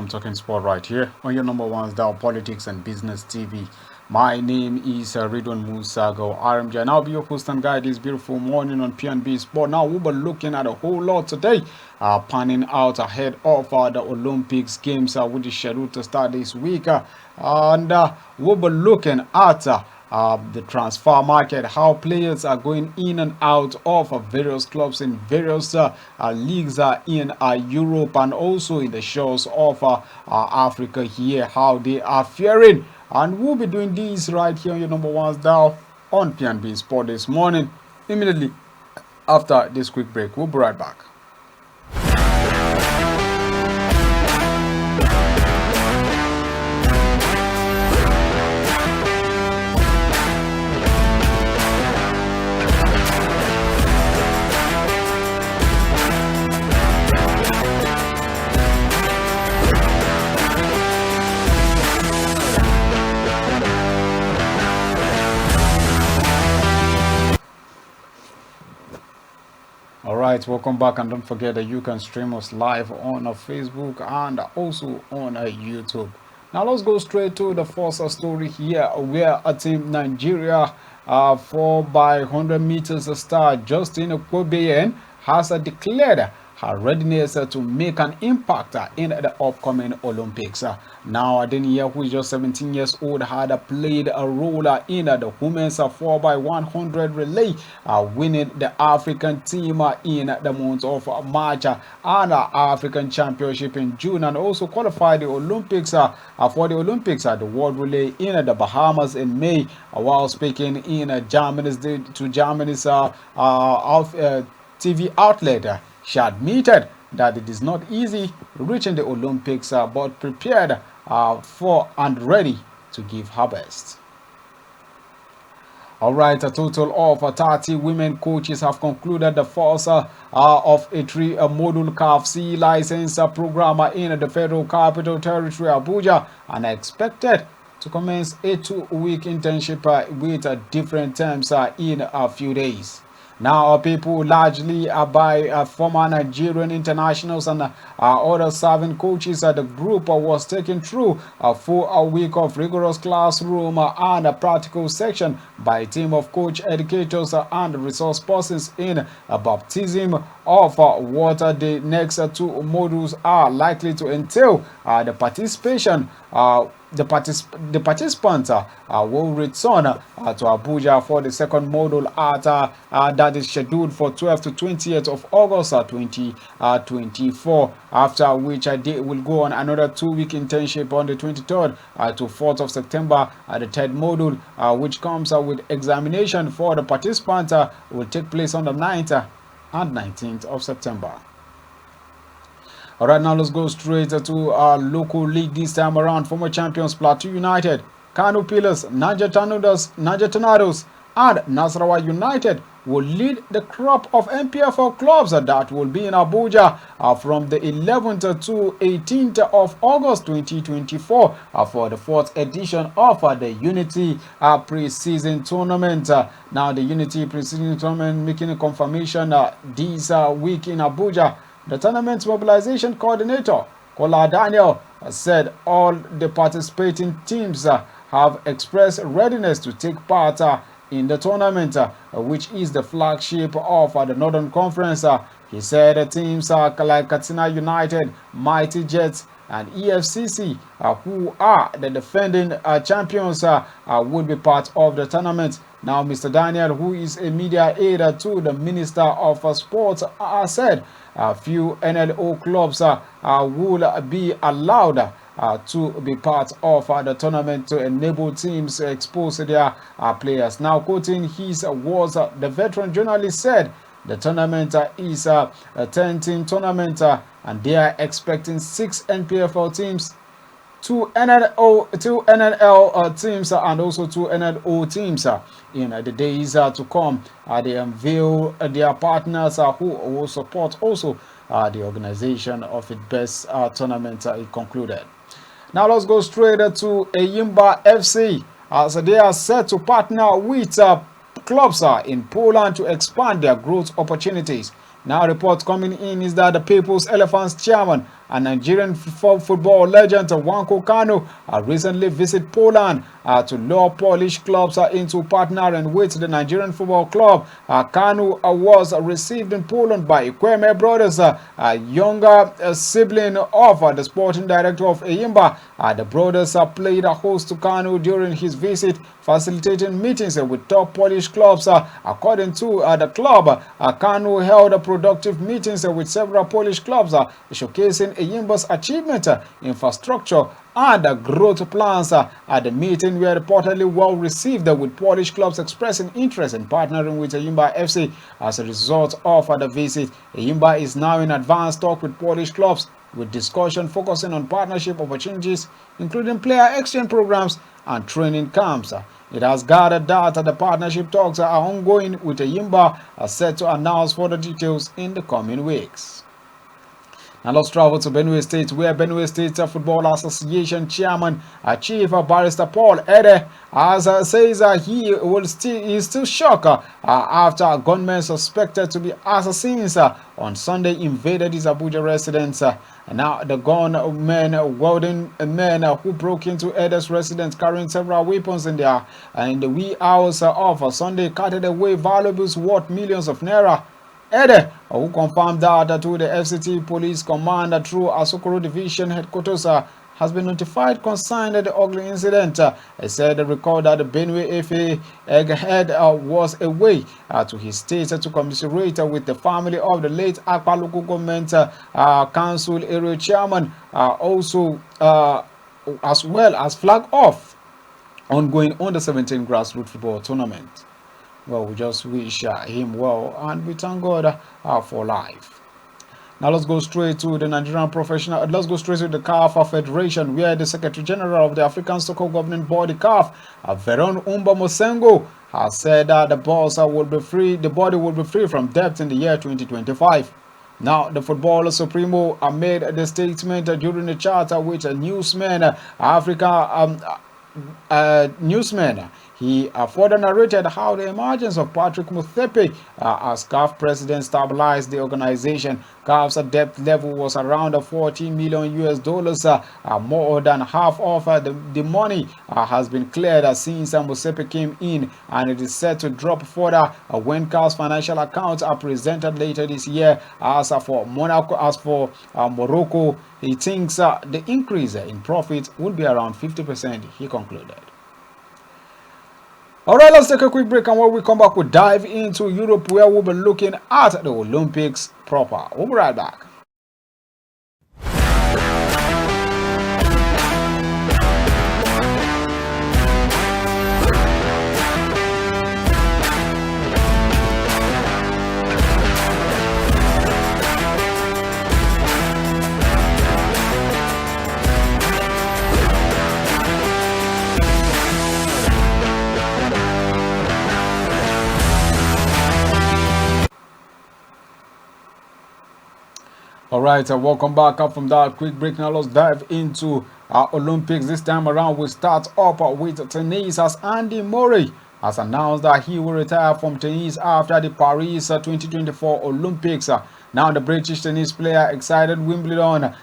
welcome Talking Sport right here on your number one style Politics and Business TV. My name is Ridwan Musago RMJ, and I'll be your host and guide this beautiful morning on P&B Sport. Now, we'll be looking at a whole lot today, panning out ahead of the Olympics Games, which is scheduled to start this week. And we'll be looking at the transfer market, how players are going in and out of various clubs in various leagues in Europe and also in the shores of Africa here, how they are faring. And we'll be doing this right here on your number one dial on P&B Sport this morning, immediately after this quick break. We'll be right back. Alright, welcome back, and don't forget that you can stream us live on Facebook and also on YouTube. Now let's go straight to the first story here, where a team Nigeria 4x100 meters star Justin Okpobeyen has declared her readiness to make an impact in the upcoming Olympics. Now, Adenia, who is just 17 years old, had played a role in the women's 4x100 relay, winning the African team in the month of March and African Championship in June, and also qualified the Olympics for the Olympics at the World Relay in the Bahamas in May. While speaking in Germany's TV outlet, she admitted that it is not easy reaching the Olympics, but prepared for and ready to give her best. All right, a total of 30 women coaches have concluded the first of a 3-module CAF C license program in the Federal Capital Territory, Abuja, and are expected to commence a 2-week internship with different terms in a few days. Now, people largely by former Nigerian internationals and other serving coaches, the group was taken through a full week of rigorous classroom and a practical section by a team of coach educators and resource persons in a baptism of what the next 2 modules are likely to entail. The participation the participants will return to Abuja for the second module that is scheduled for 12th to 20th of August 2024, after which they will go on another 2-week internship on the 23rd to 4th of September. The third module, which comes with examination for the participants, will take place on the 9th and 19th of September. All right, now let's go straight to our local league this time around. Former champions Plateau United, Kano Pillars, Niger Tornadoes, and Nasarawa United will lead the crop of MPFL clubs that will be in Abuja from the 11th to 18th of August 2024 for the 4th edition of the Unity pre-season tournament. Now, the Unity pre-season tournament making a confirmation this week in Abuja. The tournament's mobilization coordinator, Kola Daniel, said all the participating teams have expressed readiness to take part in the tournament, which is the flagship of the Northern Conference. He said teams like Katsina United, Mighty Jets, and EFCC, who are the defending champions, would be part of the tournament. Now, Mr. Daniel, who is a media aide to the Minister of Sports, said a few NLO clubs will be allowed to be part of the tournament to enable teams to expose their players. Now, quoting his words, the veteran journalist said the tournament is a 10-team tournament, and they are expecting 6 NPFL teams, 2 NNL teams, and also 2 NNO teams in the days to come. They unveil their partners who will support also the organization of its best tournament. It concluded. Now let's go straight to Eyimba FC, as they are set to partner with clubs in Poland to expand their growth opportunities. Now, report coming in is that the People's Elephants chairman, a Nigerian football legend Wanko Kanu recently visited Poland to lure Polish clubs into partnering with the Nigerian football club. Kanu was received in Poland by Kweme brothers, a younger sibling of the sporting director of Eyimba. The brothers played host to Kanu during his visit, facilitating meetings with top Polish clubs. According to the club, Kanu held productive meetings with several Polish clubs, showcasing Eyimba's achievement, infrastructure, and growth plans. At the meeting were reportedly well received, with Polish clubs expressing interest in partnering with Eyimba FC. As a result of the visit, Eyimba is now in advanced talk with Polish clubs, with discussion focusing on partnership opportunities, including player exchange programs and training camps. It has gathered that the partnership talks are ongoing, with Eyimba set to announce further details in the coming weeks. Now let's travel to Benue State, where Benue State Football Association Chairman Chief Barrister Paul Ede says he is still shocked after gunmen suspected to be assassins on Sunday invaded his Abuja residence. Now the gunmen welding men who broke into Ede's residence carrying several weapons in the wee hours of Sunday carted away valuables worth millions of naira. Ede, who confirmed that to the FCT Police Command through Asokoro Division headquarters, has been notified concerning the ugly incident. He said the record that the Benue FA egghead was away to his state to commiserate with the family of the late Akpa Local Government Council area chairman, also as well as flag off ongoing under-17 grassroots football tournament. Well, we just wish him well, and we thank God for life. Now let's go straight to the Nigerian professional. Let's go straight to the CAF Federation, where the Secretary General of the African Soccer Governing Body (CAF), Veron Umba Mosengo, has said that the body will be free from debt in the year 2025. Now, the Football Supremo made the statement during the chat with a newsman, newsman. He further narrated how the emergence of Patrick Muthepe as CAF president stabilized the organization. CAF's debt level was around $14 million. More than half of the money has been cleared since Muthepe came in, and it is set to drop further when CAF's financial accounts are presented later this year. As for Morocco, he thinks the increase in profit will be around 50%, he concluded. Alright, let's take a quick break, and when we come back, we'll dive into Europe, where we'll be looking at the Olympics proper. We'll be right back. Alright, welcome back up from that quick break. Now let's dive into Olympics. This time around, we start up with tennis, as Andy Murray has announced that he will retire from tennis after the Paris 2024 Olympics. Now the British tennis player exited Wimbledon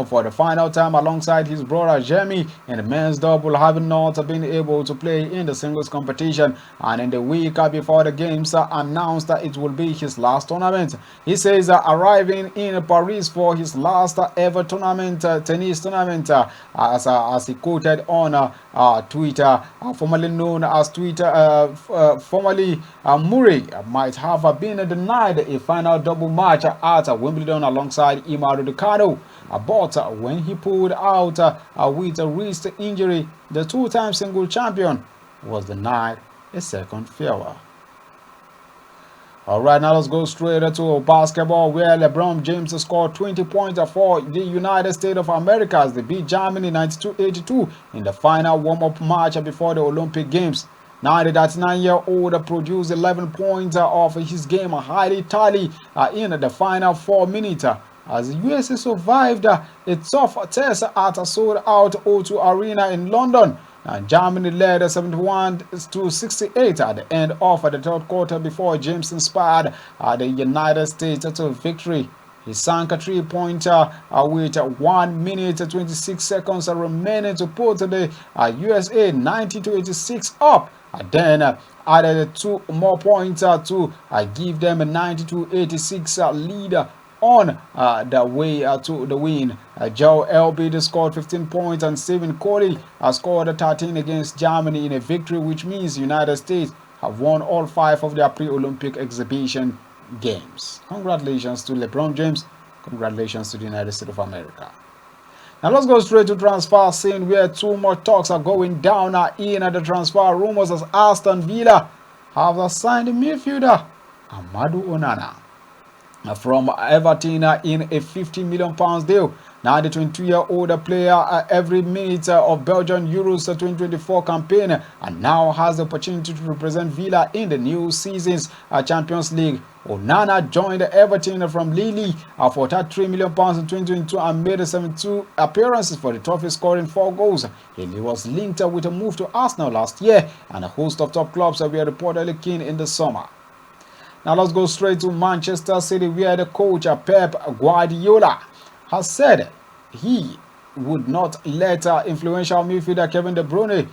for the final time alongside his brother Jamie in the men's double, having not been able to play in the singles competition. And in the week before the games, announced that it will be his last tournament. He says arriving in Paris for his last ever tennis tournament, as he quoted on Twitter, formerly known as Twitter, formerly Murray might have been denied a final double match at Wimbledon alongside Ima Raducanu, but when he pulled out with a wrist injury, the two-time single champion was denied a second farewell. Alright, now let's go straight to basketball, where LeBron James scored 20 points for the United States of America as they beat Germany 92-82 in the final warm-up match before the Olympic Games. Now the 39-year-old produced 11 points of his game highly tally in the final 4 minutes as the USA survived a tough test at a sold-out O2 Arena in London. And Germany led 71-68 at the end of the third quarter before James inspired the United States to victory He sank a three-pointer with 1 minute 26 seconds remaining to put the USA 90-86 up. Then added 2 more points to give them a 90-86 lead on the way to the win. Joe Embiid scored 15 points and Stephen Curry scored 13 against Germany in a victory, which means the United States have won all 5 of their pre-Olympic exhibition games. Congratulations to LeBron James. Congratulations to the United States of America. Now let's go straight to transfer scene, where 2 more talks are going down in the transfer rumors, as Aston Villa have signed midfielder Amadou Onana from Everton in a £50 million deal. Now the 22-year-old player every minute of Belgian Euros 2024 campaign and now has the opportunity to represent Villa in the new season's Champions League. Onana joined Everton from Lille for £33 million in 2022 and made 72 appearances for the trophy, scoring 4 goals. He was linked with a move to Arsenal last year, and a host of top clubs were reportedly keen in the summer. Now let's go straight to Manchester City, where the coach Pep Guardiola has said he would not let influential midfielder Kevin De Bruyne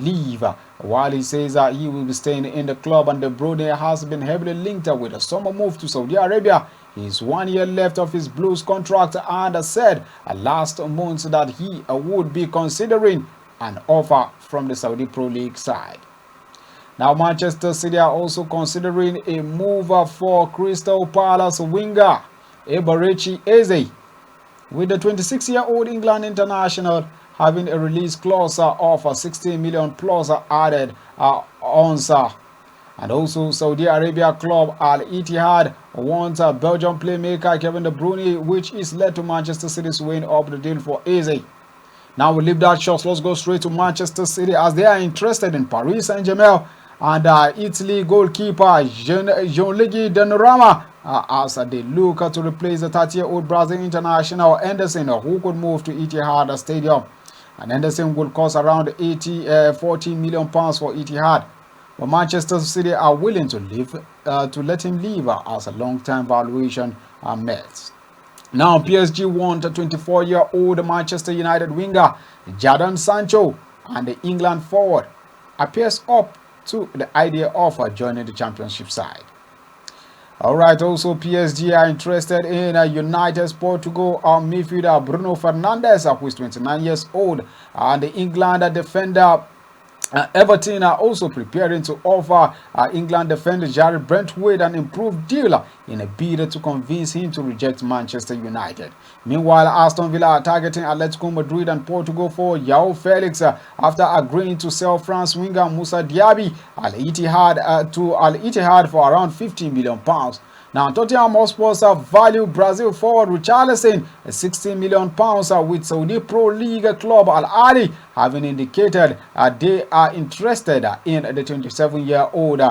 leave, while he says he will be staying in the club. And De Bruyne has been heavily linked with a summer move to Saudi Arabia. He's 1 year left of his Blues contract and said last month that he would be considering an offer from the Saudi Pro League side. Now, Manchester City are also considering a move for Crystal Palace winger Eberechi Eze, with the 26-year-old England international having a release clause of 16 million plus added on. And also, Saudi Arabia club Al Ittihad wants Belgian playmaker Kevin De Bruyne, which is led to Manchester City swing up the deal for Eze. Now we leave that short. Let's go straight to Manchester City, as they are interested in Paris Saint-Germain and Italy goalkeeper Gianluigi Donnarumma as they look to replace the 30-year-old Brazil international Henderson, who could move to Etihad Stadium. And Henderson will cost around 40 million pounds for Etihad. But Manchester City are willing to let him leave as a long-term valuation met. Now PSG want a 24-year-old Manchester United winger Jadon Sancho, and the England forward appears up to the idea of joining the championship side. Alright, also PSG are interested in United's Portugal midfielder Bruno Fernandes, who is 29 years old, and the England defender Everton are also preparing to offer England defender Jared Brentwaite an improved deal in a bid to convince him to reject Manchester United. Meanwhile, Aston Villa are targeting Atletico Madrid and Portugal for João Felix after agreeing to sell France winger Moussa Diaby to Al Ittihad for around £50 million. Now, Tottenham Hotspur value Brazil forward Richarlison £16 million with Saudi Pro League club Al Ahly having indicated they are interested in the 27-year-old.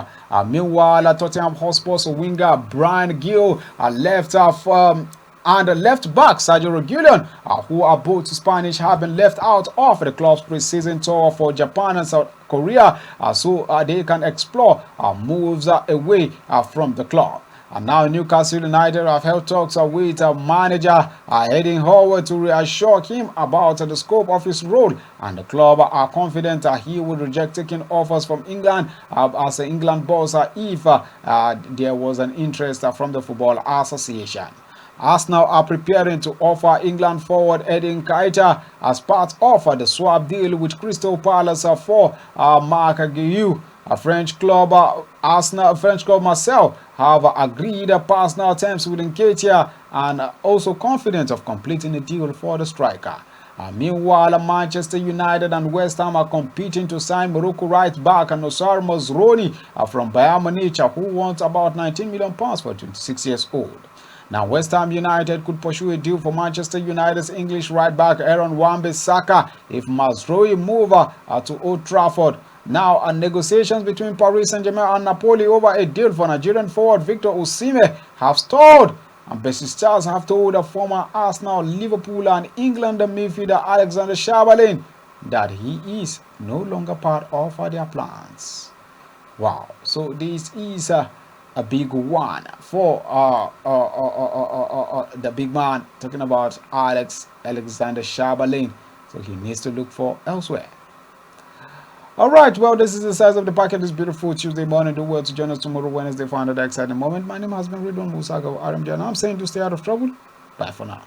Meanwhile, Tottenham Hotspur winger Brian Gill left and left back Sergio Reguilon, who are both Spanish, have been left out of the club's pre-season tour for Japan and South Korea, so they can explore moves away from the club. And now Newcastle United have held talks with manager Eddie Howard to reassure him about the scope of his role, and the club are confident he will reject taking offers from England as an England boss if there was an interest from the Football Association. Arsenal are preparing to offer England forward Eden Keita as part of the swap deal with Crystal Palace for Marc Guiu. French club Marseille have agreed personal terms with Nketiah and also confident of completing the deal for the striker. Meanwhile, Manchester United and West Ham are competing to sign Morocco right back Nosar Mazroni from Bayern Munich, who wants about £19 million for 26 years old. Now, West Ham United could pursue a deal for Manchester United's English right back Aaron Wan-Bissaka if Mazraoui move to Old Trafford. Now, negotiations between Paris Saint-Germain and Napoli over a deal for Nigerian forward Victor Osimhen have stalled, and Besiktas have told former Arsenal, Liverpool and England midfielder Alexander Chamberlain that he is no longer part of their plans. Wow, so this is a big one for the big man, talking about Alexander Shabalin. So he needs to look for elsewhere. All right, well, this is the size of the packet this beautiful Tuesday morning. Do well to join us tomorrow, Wednesday, for another exciting moment. My name has been Ridwan Musaga of RMJ, and I'm saying to stay out of trouble. Bye for now.